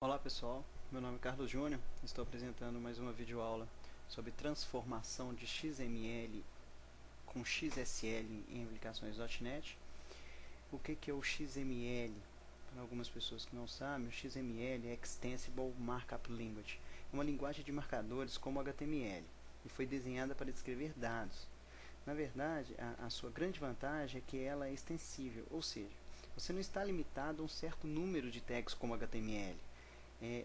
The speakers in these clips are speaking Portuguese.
Olá pessoal, meu nome é Carlos Júnior, estou apresentando mais uma videoaula sobre transformação de XML com XSL em aplicações .NET. O que é o XML? Para algumas pessoas que não sabem, o XML é Extensible Markup Language. É uma linguagem de marcadores como HTML e foi desenhada para descrever dados. Na verdade, a sua grande vantagem é que ela é extensível, ou seja, você não está limitado a um certo número de tags como HTML.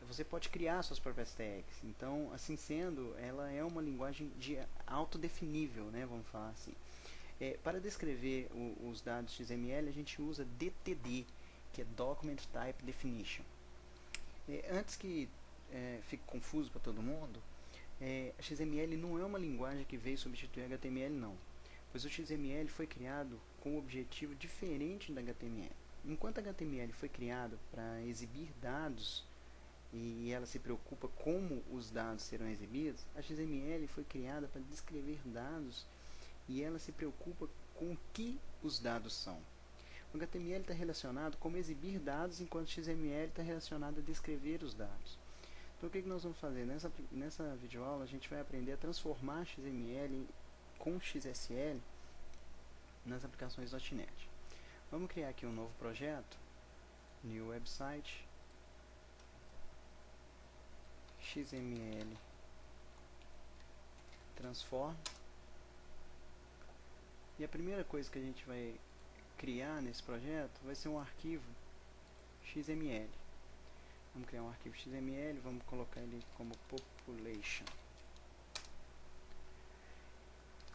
Você pode criar suas próprias tags. Então, assim sendo, ela é uma linguagem de autodefinível, né, vamos falar assim. Para descrever os dados XML, a gente usa DTD, que é Document Type Definition. Antes que fique confuso para todo mundo, XML não é uma linguagem que veio substituir HTML, não. Pois o XML foi criado com um objetivo diferente da HTML. Enquanto a HTML foi criado para exibir dados e ela se preocupa como os dados serão exibidos, a XML foi criada para descrever dados e ela se preocupa com o que os dados são. O HTML está relacionado com exibir dados, enquanto o XML está relacionado a descrever os dados. Então o que nós vamos fazer? Nessa videoaula a gente vai aprender a transformar XML com XSL nas aplicações .NET. Vamos criar aqui um novo projeto, New Website, XML Transform. E a primeira coisa que a gente vai criar nesse projeto vai ser um arquivo XML. Vamos criar um arquivo XML, vamos colocar ele como population.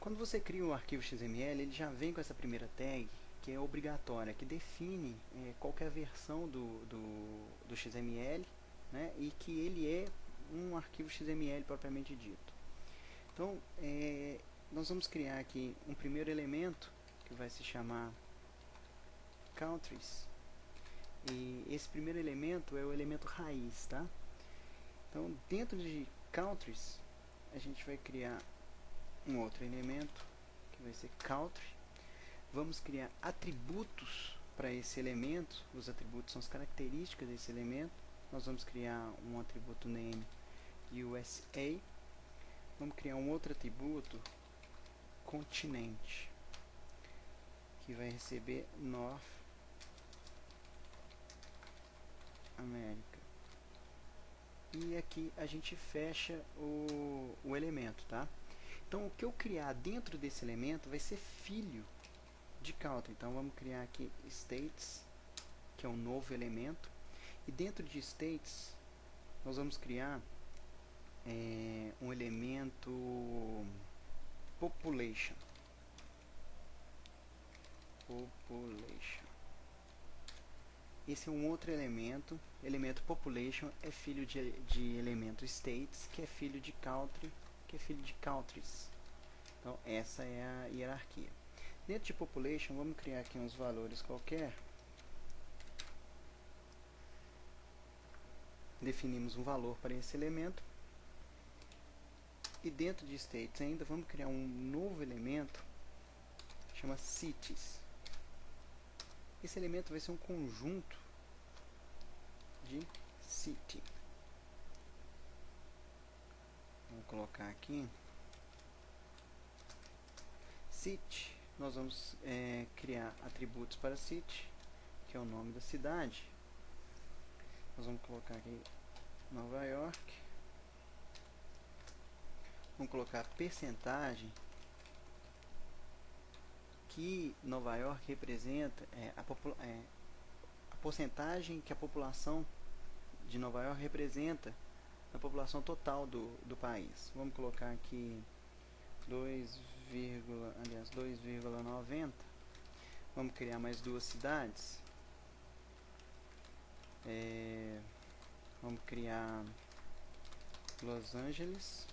Quando você cria um arquivo XML, ele já vem com essa primeira tag, que é obrigatória, que define qual que é a versão do XML, né, e que ele é um arquivo XML propriamente dito. Então, nós vamos criar aqui um primeiro elemento, que vai se chamar countries. E esse primeiro elemento é o elemento raiz, tá? Então, dentro de countries, a gente vai criar um outro elemento, que vai ser country. Vamos criar atributos para esse elemento. Os atributos são as características desse elemento. Nós vamos criar um atributo name USA. Vamos criar um outro atributo continente, que vai receber North America. E aqui a gente fecha o elemento, tá? Então, o que eu criar dentro desse elemento vai ser filho de country. Então, vamos criar aqui states, que é um novo elemento. E dentro de states, nós vamos criar um elemento population. Esse é um outro elemento. Elemento population é filho de elemento states, que é filho de country, que é filho de countries. Então, essa é a hierarquia. Dentro de population, vamos criar aqui uns valores qualquer. Definimos um valor para esse elemento. E dentro de states ainda, vamos criar um novo elemento, chama cities. Esse elemento vai ser um conjunto de city. Vamos colocar aqui city. Nós vamos criar atributos para city, que é o nome da cidade. Nós vamos colocar aqui Nova York. Vamos colocar percentagem, que Nova York representa a porcentagem que a população de Nova York representa na população total do país. Vamos colocar aqui 2,90. Vamos criar mais duas cidades. Vamos criar Los Angeles.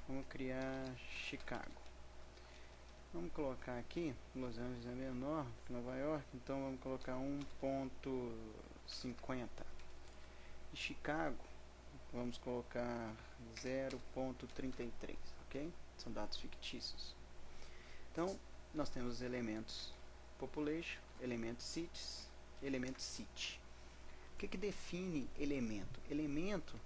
Vamos criar Chicago. Vamos colocar aqui, Los Angeles é menor que Nova York, então vamos colocar 1.50. E Chicago, vamos colocar 0.33, ok? São dados fictícios. Então, nós temos os elementos population, elementos cities, elemento city. O que define elemento? Elemento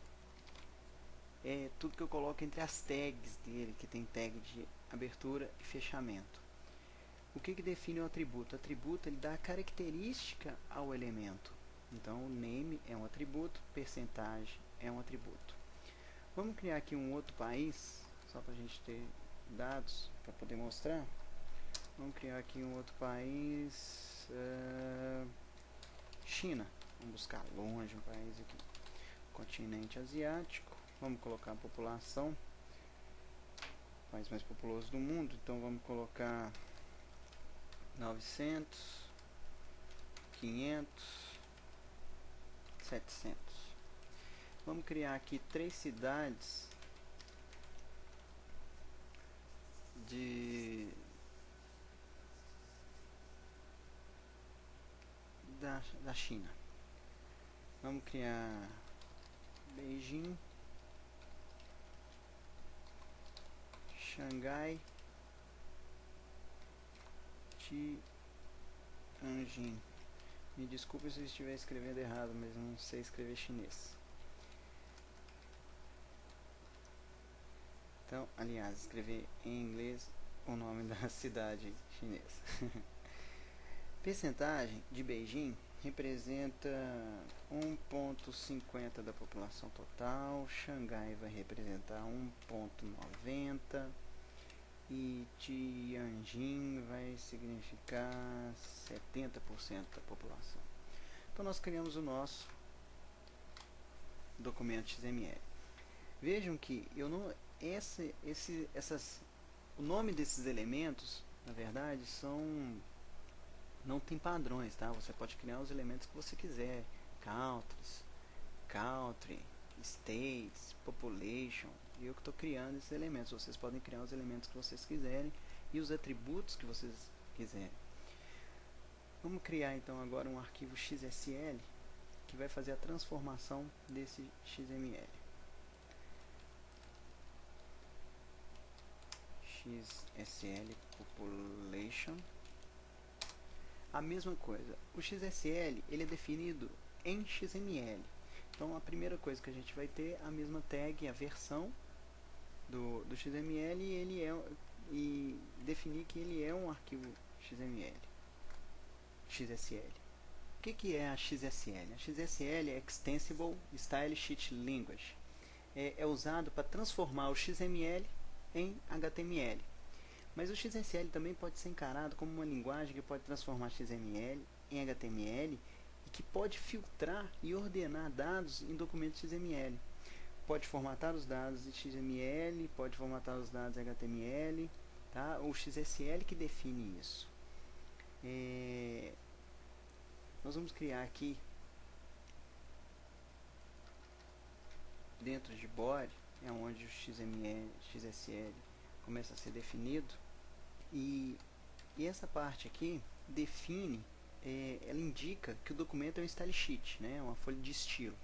é tudo que eu coloco entre as tags dele, que tem tag de abertura e fechamento. O que define o atributo? O atributo ele dá característica ao elemento. Então, o name é um atributo, percentagem é um atributo. Vamos criar aqui um outro país, só para a gente ter dados para poder mostrar. Vamos criar aqui um outro país, China. Vamos buscar longe um país aqui. Continente asiático. Vamos colocar a população, o país mais populoso do mundo. Então vamos colocar 900, 500, 700. Vamos criar aqui 3 cidades da China. Vamos criar Beijing, Xangai, Tianjin. Me desculpe se eu estiver escrevendo errado, mas não sei escrever chinês. Então, aliás, escrever em inglês o nome da cidade chinesa. Percentagem de Beijing representa 1,50 da população total. Xangai vai representar 1,90 e Tianjin vai significar 70% da população. Então nós criamos o nosso documento XML. Vejam que eu não o nome desses elementos, na verdade, não tem padrões, tá? Você pode criar os elementos que você quiser, country, states, population. Eu que estou criando esses elementos. Vocês podem criar os elementos que vocês quiserem e os atributos que vocês quiserem. Vamos criar então agora um arquivo XSL que vai fazer a transformação desse XML. XSL population. A mesma coisa. O XSL ele é definido em XML. Então a primeira coisa que a gente vai ter é a mesma tag, a versão do XML e definir que ele é um arquivo XSL. O que é a XSL? A XSL é Extensible Style Sheet Language. É usado para transformar o XML em HTML. Mas o XSL também pode ser encarado como uma linguagem que pode transformar XML em HTML e que pode filtrar e ordenar dados em documentos XML. Pode formatar os dados em XML, pode formatar os dados em HTML, tá? O XSL que define isso. Nós vamos criar aqui dentro de body, é onde o XSL começa a ser definido, e essa parte aqui define, ela indica que o documento é um style sheet, né, uma folha de estilo.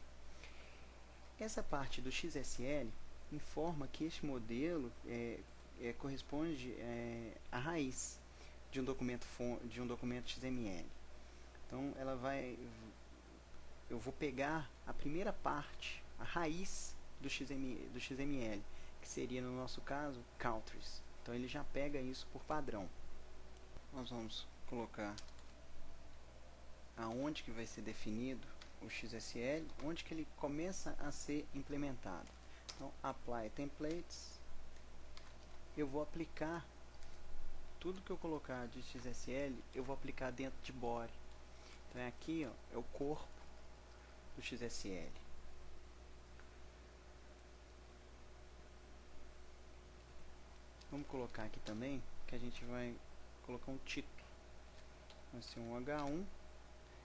Essa parte do XSL informa que este modelo corresponde à raiz de um documento XML. Então eu vou pegar a primeira parte, a raiz do XML, que seria no nosso caso countries. Então ele já pega isso por padrão. Nós vamos colocar aonde que vai ser definido o XSL, onde que ele começa a ser implementado. Então apply templates, eu vou aplicar tudo que eu colocar de XSL, eu vou aplicar dentro de body. Então aqui ó, é o corpo do XSL. Vamos colocar aqui também que a gente vai colocar um título. Vai ser um H1.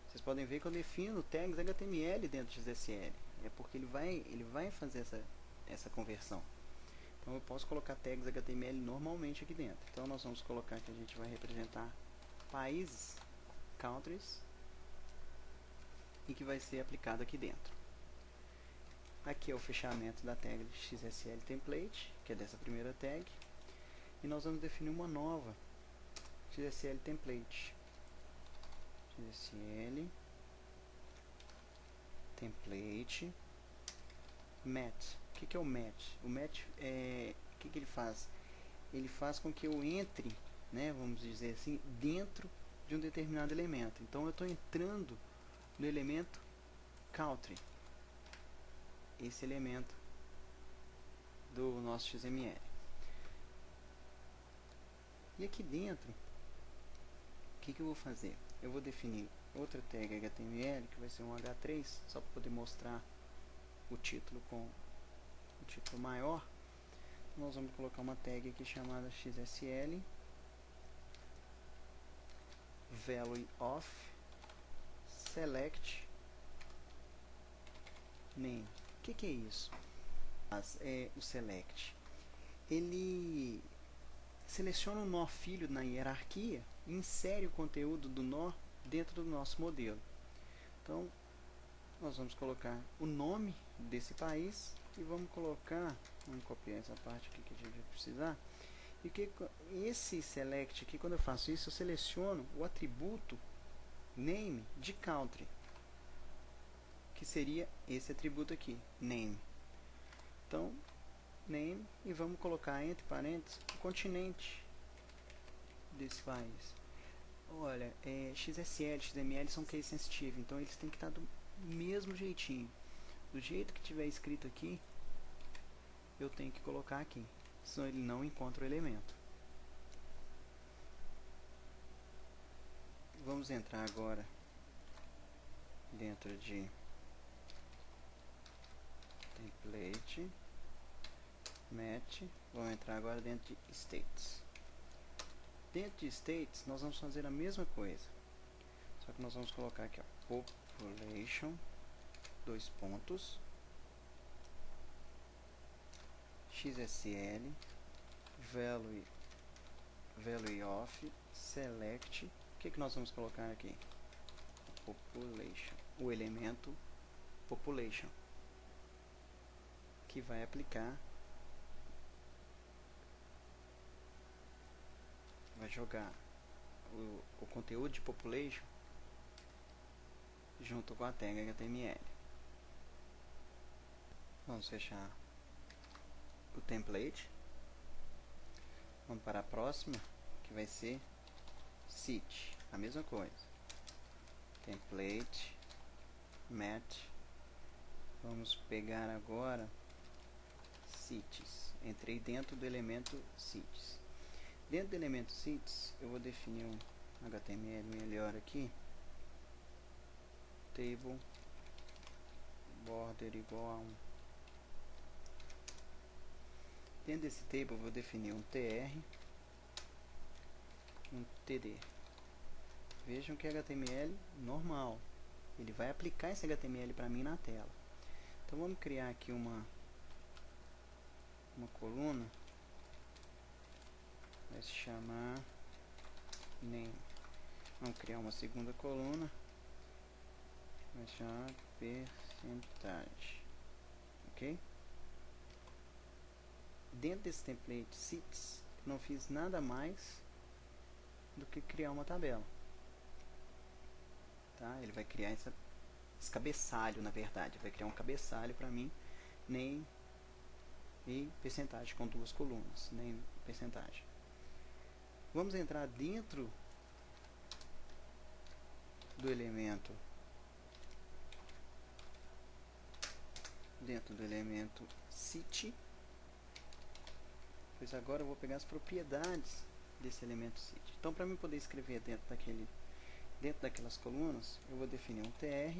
Vocês podem ver que eu defino tags HTML dentro do XSL. É porque ele vai fazer essa conversão. Então eu posso colocar tags HTML normalmente aqui dentro. Então nós vamos colocar que a gente vai representar países, countries, e que vai ser aplicado aqui dentro. Aqui é o fechamento da tag de XSL template, que é dessa primeira tag. E nós vamos definir uma nova XSL template. XSL template, match. O que é o match? O match é o que ele faz? Ele faz com que eu entre, né, vamos dizer assim, dentro de um determinado elemento. Então eu estou entrando no elemento country, esse elemento do nosso XML. E aqui dentro, o que eu vou fazer? Eu vou definir outra tag HTML, que vai ser um H3, só para poder mostrar o título com o título maior. Nós vamos colocar uma tag aqui chamada XSL value of select name. O que é isso? O select, ele seleciona o nó filho na hierarquia e insere o conteúdo do nó dentro do nosso modelo. Então nós vamos colocar o nome desse país e vamos colocar, vamos copiar essa parte aqui que a gente vai precisar. E que esse select aqui, quando eu faço isso, eu seleciono o atributo name de country, que seria esse atributo aqui, name. Então, name, e vamos colocar entre parênteses o continente desse país. Olha, XSL, XML são case sensitive, então eles têm que estar do mesmo jeitinho. Do jeito que tiver escrito aqui, eu tenho que colocar aqui, senão ele não encontra o elemento. Vamos entrar agora dentro de template, match, vamos entrar agora dentro de states. Dentro de states nós vamos fazer a mesma coisa, só que nós vamos colocar aqui, ó, population, dois pontos, XSL value of select. O que nós vamos colocar aqui? Population, o elemento population, que vai aplicar, vai jogar o conteúdo de population junto com a tag HTML. Vamos fechar o template. Vamos para a próxima, que vai ser city, a mesma coisa. Template, match. Vamos pegar agora cities. Entrei dentro do elemento cities. Dentro do elemento cities, eu vou definir um HTML melhor aqui. Table border igual a 1. Dentro desse table, eu vou definir um tr, um td. Vejam que é HTML normal. Ele vai aplicar esse HTML para mim na tela. Então vamos criar aqui uma coluna. Vai se chamar name. Vamos criar uma segunda coluna. Vai se chamar percentagem. Ok? Dentro desse template cities, não fiz nada mais do que criar uma tabela. Tá? Ele vai criar esse cabeçalho, na verdade. Vai criar um cabeçalho para mim, name e percentagem, com duas colunas, name e percentagem. Vamos entrar dentro do elemento city. Pois agora eu vou pegar as propriedades desse elemento city. Então, para mim poder escrever dentro daquelas colunas, eu vou definir um tr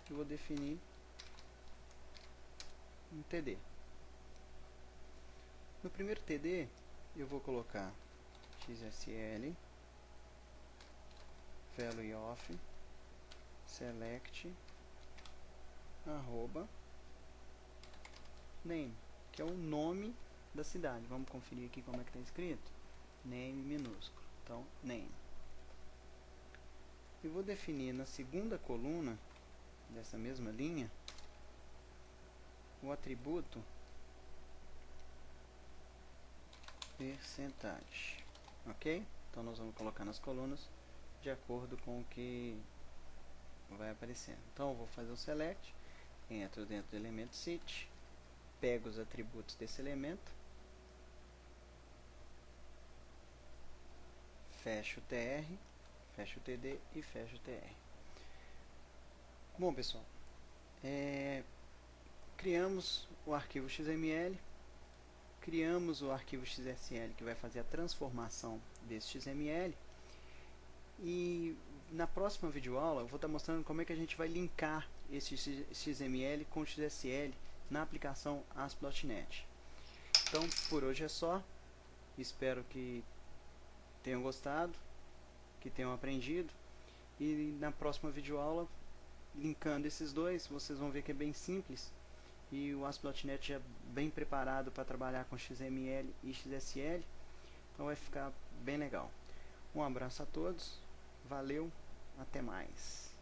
e vou definir um td. No primeiro td, eu vou colocar XSL value of select arroba name, que é o nome da cidade. Vamos conferir aqui como é que está escrito. Name minúsculo. Então, name. E vou definir na segunda coluna dessa mesma linha o atributo percentagem. Ok? Então nós vamos colocar nas colunas de acordo com o que vai aparecendo. Então eu vou fazer o select, entro dentro do elemento city, pego os atributos desse elemento, fecho o tr, fecho o td e fecho o tr. Bom, pessoal, criamos o arquivo XML, criamos o arquivo XSL que vai fazer a transformação desse XML, e na próxima videoaula eu vou estar mostrando como é que a gente vai linkar esse XML com XSL na aplicação ASP.NET. Então por hoje é só, espero que tenham gostado, que tenham aprendido, e na próxima videoaula, linkando esses dois, vocês vão ver que é bem simples e o ASP.NET já é bem preparado para trabalhar com XML e XSL, então vai ficar bem legal. Um abraço a todos, valeu, até mais.